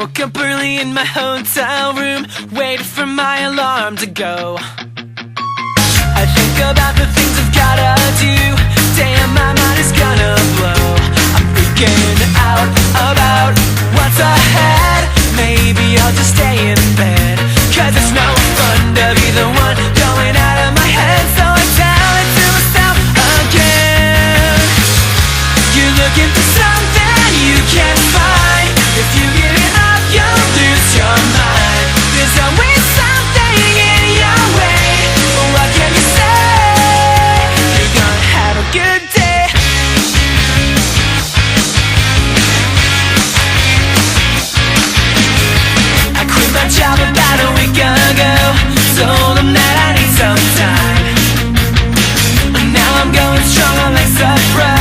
woke up early in my hotel room, waited for my alarm to go. I think about the things I've gotta do. Damn, my mind is gonna blow. I'm freaking out about what's ahead. Maybe I'll just stay in bed, 'cause it's no fun to be the one going out of my head. So I tell it to myself again. You're looking for something you can't find. If you give it up, you'll lose your mind. There's always something in your way. What can you say? You're gonna have a good day. I quit my job about a week ago. Told them that I need some time. Now I'm going strong on like a pro.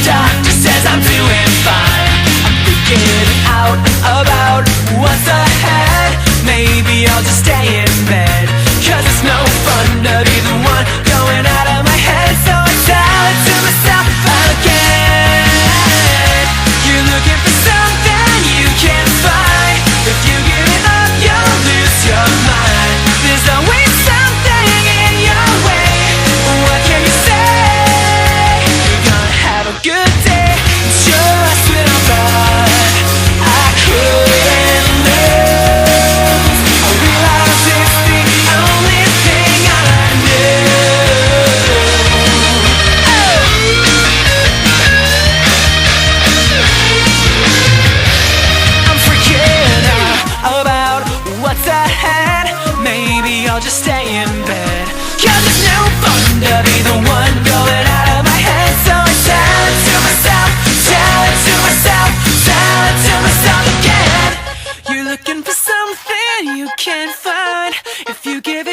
Doctor says I'm doing fine. I'm freaking out about what's ahead. Maybe I'll just stay in bed, 'cause it's no fun to be the one going out of my head. So I tell it to myself again. You're looking for something you can't find. If you give it up, you'll lose your mind. There's always something in your way. What can you say? You're gonna have a good day. Just when I thought I couldn't lose, I realized it's the only thing I knew. I'm freaking out about what's ahead. Maybe I'll just stay in bed, 'cause it's no fun to be the one going out of my head. So I tell it to myself, tell it to myself, tell it to myself again. You're looking for something you can't find. If you give